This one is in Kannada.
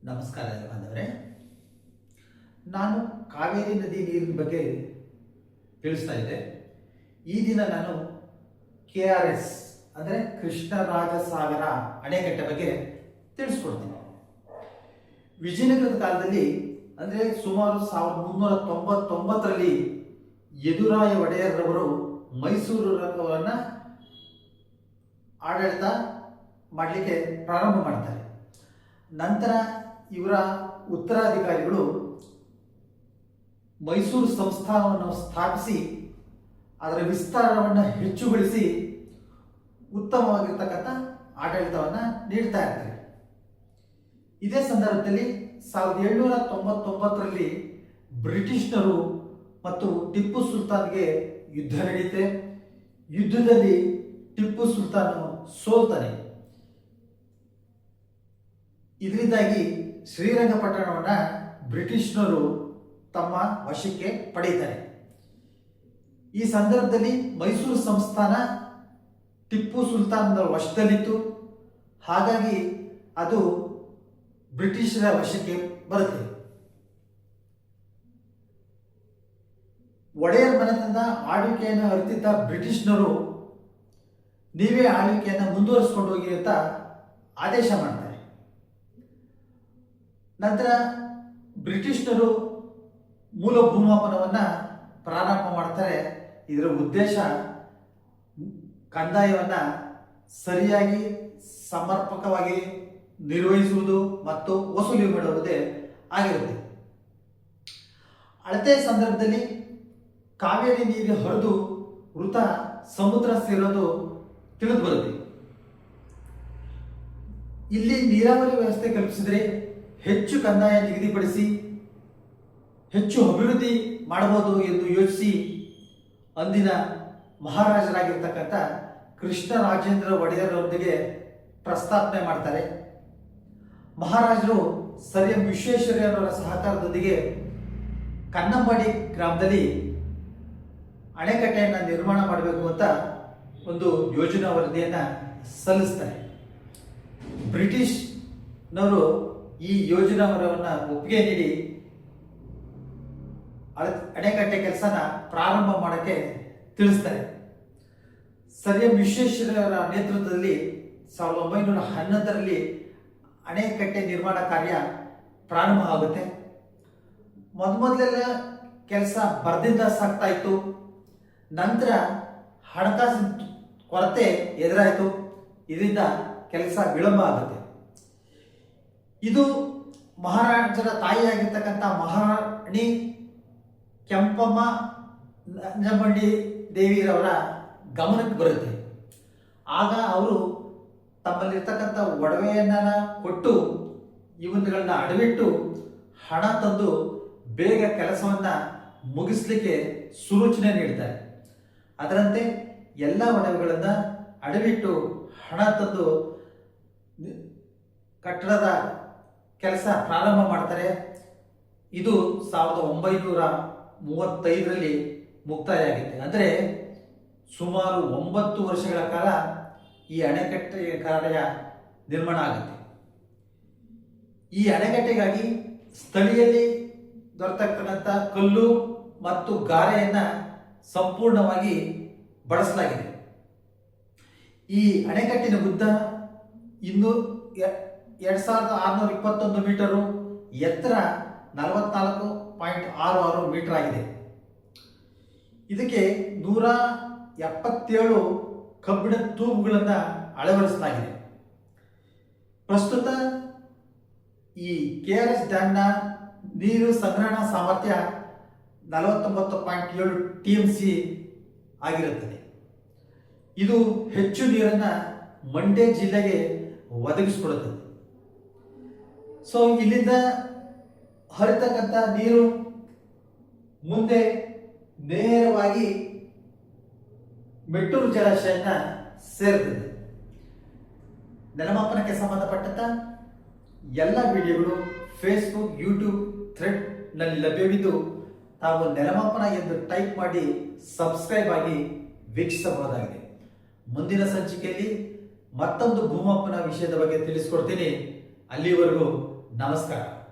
ನಮಸ್ಕಾರ ಬಾಂಧವರೇ. ನಾನು ಕಾವೇರಿ ನದಿ ನೀರಿನ ಬಗ್ಗೆ ತಿಳಿಸ್ತಾ ಇದ್ದೆ. ಈ ದಿನ ನಾನು KRS ಅಂದರೆ ಕೃಷ್ಣರಾಜಸಾಗರ ಅಣೆಕಟ್ಟೆ ಬಗ್ಗೆ ತಿಳಿಸ್ಕೊಡ್ತೀನಿ. ವಿಜಯನಗರದ ಕಾಲದಲ್ಲಿ ಅಂದರೆ ಸುಮಾರು 1399ರಲ್ಲಿ ಯದುರಾಯ ಒಡೆಯರ್ರವರು ಮೈಸೂರನ್ನು ಆಡಳಿತ ಮಾಡಲಿಕ್ಕೆ ಪ್ರಾರಂಭ ಮಾಡ್ತಾರೆ. ನಂತರ ಇವರ ಉತ್ತರಾಧಿಕಾರಿಗಳು ಮೈಸೂರು ಸಂಸ್ಥಾನವನ್ನು ಸ್ಥಾಪಿಸಿ ಅದರ ವಿಸ್ತಾರವನ್ನು ಹೆಚ್ಚುಗೊಳಿಸಿ ಉತ್ತಮವಾಗಿರ್ತಕ್ಕಂಥ ಆಡಳಿತವನ್ನು ನೀಡ್ತಾ ಇರ್ತಾರೆ. ಇದೇ ಸಂದರ್ಭದಲ್ಲಿ 1799ರಲ್ಲಿ ಬ್ರಿಟಿಷ್ನರು ಮತ್ತು ಟಿಪ್ಪು ಸುಲ್ತಾನ್ಗೆ ಯುದ್ಧ ನಡೆಯುತ್ತೆ. ಯುದ್ಧದಲ್ಲಿ ಟಿಪ್ಪು ಸುಲ್ತಾನ್ ಸೋಲ್ತಾನೆ. ಇದರಿಂದಾಗಿ ಶ್ರೀರಂಗಪಟ್ಟಣವನ್ನು ಬ್ರಿಟಿಷ್ನರು ತಮ್ಮ ವಶಕ್ಕೆ ಪಡೆಯುತ್ತಾರೆ. ಈ ಸಂದರ್ಭದಲ್ಲಿ ಮೈಸೂರು ಸಂಸ್ಥಾನ ಟಿಪ್ಪು ಸುಲ್ತಾನರ ವಶದಲ್ಲಿತ್ತು. ಹಾಗಾಗಿ ಅದು ಬ್ರಿಟಿಷರ ವಶಕ್ಕೆ ಬರುತ್ತೆ. ಒಡೆಯರ್ ಮನೆತನದ ಆಳ್ವಿಕೆಯನ್ನು ಅರಿತಿದ್ದ ಬ್ರಿಟಿಷ್ನರು ನೀವೇ ಆಳ್ವಿಕೆಯನ್ನು ಮುಂದುವರಿಸಿಕೊಂಡು ಹೋಗಿ ಅಂತ ಆದೇಶ ಮಾಡ್ತಾರೆ. ನಂತರ ಬ್ರಿಟಿಷ್ನರು ಮೂಲ ಭೂಮಾಪನವನ್ನು ಪ್ರಾರಂಭ ಮಾಡ್ತಾರೆ. ಇದರ ಉದ್ದೇಶ ಕಂದಾಯವನ್ನು ಸರಿಯಾಗಿ ಸಮರ್ಪಕವಾಗಿ ನಿರ್ವಹಿಸುವುದು ಮತ್ತು ವಸೂಲಿ ಮಾಡುವುದೇ ಆಗಿರುತ್ತೆ. ಅಳತೆ ಸಂದರ್ಭದಲ್ಲಿ ಕಾವೇರಿ ನೀರು ಹರಿದು ವೃತ ಸಮುದ್ರ ಸೇರೋದು ತಿಳಿದು ಬರುತ್ತೆ. ಇಲ್ಲಿ ನೀರಾವರಿ ವ್ಯವಸ್ಥೆ ಕಲ್ಪಿಸಿದರೆ ಹೆಚ್ಚು ಕಂದಾಯ ನಿಗದಿಪಡಿಸಿ ಹೆಚ್ಚು ಅಭಿವೃದ್ಧಿ ಮಾಡಬಹುದು ಎಂದು ಯೋಚಿಸಿ ಅಂದಿನ ಮಹಾರಾಜರಾಗಿರ್ತಕ್ಕಂಥ ಕೃಷ್ಣರಾಜೇಂದ್ರ ಒಡೆಯರೊಂದಿಗೆ ಪ್ರಸ್ತಾಪನೆ ಮಾಡ್ತಾರೆ. ಮಹಾರಾಜರು ಸರ್ ಎಂ ವಿಶ್ವೇಶ್ವರಯ್ಯನವರ ಸಹಕಾರದೊಂದಿಗೆ ಕನ್ನಂಬಾಡಿ ಗ್ರಾಮದಲ್ಲಿ ಅಣೆಕಟ್ಟೆಯನ್ನು ನಿರ್ಮಾಣ ಮಾಡಬೇಕು ಅಂತ ಒಂದು ಯೋಜನಾ ವರದಿಯನ್ನು ಸಲ್ಲಿಸ್ತಾರೆ. ಬ್ರಿಟಿಷ್ನವರು ಈ ಯೋಜನಾ ವರವನ್ನು ಒಪ್ಪಿಗೆ ನೀಡಿ ಅಣೆಕಟ್ಟೆ ಕೆಲಸನ ಪ್ರಾರಂಭ ಮಾಡೋಕ್ಕೆ ತಿಳಿಸ್ತಾರೆ. ಸರ್ ಎಂ ವಿಶ್ವೇಶ್ವರಯ್ಯರ ನೇತೃತ್ವದಲ್ಲಿ 1911ರಲ್ಲಿ ಅಣೆಕಟ್ಟೆ ನಿರ್ಮಾಣ ಕಾರ್ಯ ಪ್ರಾರಂಭ ಆಗುತ್ತೆ. ಮೊದಲೆಲ್ಲ ಕೆಲಸ ಬರದಿಂದ ಸಾಗ್ತಾ ಇತ್ತು. ನಂತರ ಹಣಕಾಸಿನ ಕೊರತೆ ಎದುರಾಯಿತು. ಇದರಿಂದ ಕೆಲಸ ವಿಳಂಬ ಆಗುತ್ತೆ. ಇದು ಮಹಾರಾಜರ ತಾಯಿಯಾಗಿರ್ತಕ್ಕಂಥ ಮಹಾರಾಣಿ ಕೆಂಪಮ್ಮ ನಂಜಮಂಡಿ ದೇವಿರವರ ಗಮನಕ್ಕೆ ಬರುತ್ತೆ. ಆಗ ಅವರು ತಮ್ಮಲ್ಲಿರ್ತಕ್ಕಂಥ ಒಡವೆಯನ್ನ ಕೊಟ್ಟು ಇವನ್ನುಗಳನ್ನ ಅಡವಿಟ್ಟು ಹಣ ತಂದು ಬೇಗ ಕೆಲಸವನ್ನು ಮುಗಿಸ್ಲಿಕ್ಕೆ ಸೂಚನೆ ನೀಡ್ತಾರೆ. ಅದರಂತೆ ಎಲ್ಲ ಒಡವೆಗಳನ್ನು ಅಡವಿಟ್ಟು ಹಣ ತಂದು ಕಟ್ಟಡದ ಕೆಲಸ ಪ್ರಾರಂಭ ಮಾಡ್ತಾರೆ. ಇದು 1935ರಲ್ಲಿ ಮುಕ್ತಾಯ ಆಗುತ್ತೆ. ಅಂದರೆ ಸುಮಾರು 9 ವರ್ಷಗಳ ಕಾಲ ಈ ಅಣೆಕಟ್ಟೆ ಕಾರ್ಯ ನಿರ್ಮಾಣ ಆಗುತ್ತೆ. ಈ ಅಣೆಕಟ್ಟೆಗಾಗಿ ಸ್ಥಳೀಯಲ್ಲಿ ದೊರೆತಕ್ಕಂಥ ಕಲ್ಲು ಮತ್ತು ಗಾರೆಯನ್ನು ಸಂಪೂರ್ಣವಾಗಿ ಬಳಸಲಾಗಿದೆ. ಈ ಅಣೆಕಟ್ಟಿನ ಉದ್ದ 2621 ಮೀಟರು, ಎತ್ತರ 44.66 ಮೀಟರ್ ಆಗಿದೆ. ಇದಕ್ಕೆ 177 ಕಬ್ಬಿಣದ ತೂಬುಗಳನ್ನು ಅಳವಡಿಸಲಾಗಿದೆ. ಪ್ರಸ್ತುತ ಈ KRS ಡ್ಯಾಮ್ನ ನೀರು ಸಂಗ್ರಹಣಾ ಸಾಮರ್ಥ್ಯ 49.7 TMC ಆಗಿರುತ್ತದೆ. ಇದು ಹೆಚ್ಚು ನೀರನ್ನು ಮಂಡ್ಯ ಜಿಲ್ಲೆಗೆ ಒದಗಿಸಿಕೊಡುತ್ತದೆ. ಸೊ ಇಲ್ಲಿಂದ ಹರಿತಕ್ಕಂಥ ನೀರು ಮುಂದೆ ನೇರವಾಗಿ ಮೆಟ್ಟೂರು ಜಲಾಶಯನ ಸೇರುತ್ತದೆ. ನೆಲಮಾಪನಕ್ಕೆ ಸಂಬಂಧಪಟ್ಟಂತ ಎಲ್ಲ ವಿಡಿಯೋಗಳು ಫೇಸ್ಬುಕ್, ಯೂಟ್ಯೂಬ್, ಥ್ರೆಡ್ನಲ್ಲಿ ಲಭ್ಯವಿದ್ದು ತಾವು ನೆಲಮಾಪನ ಎಂದು ಟೈಪ್ ಮಾಡಿ ಸಬ್ಸ್ಕ್ರೈಬ್ ಆಗಿ ವೀಕ್ಷಿಸಬಹುದಾಗಿದೆ. ಮುಂದಿನ ಸಂಚಿಕೆಯಲ್ಲಿ ಮತ್ತೊಂದು ಭೂಮಾಪನ ವಿಷಯದ ಬಗ್ಗೆ ತಿಳಿಸ್ಕೊಡ್ತೀನಿ. ಅಲ್ಲಿವರೆಗೂ ನಮಸ್ಕಾರ.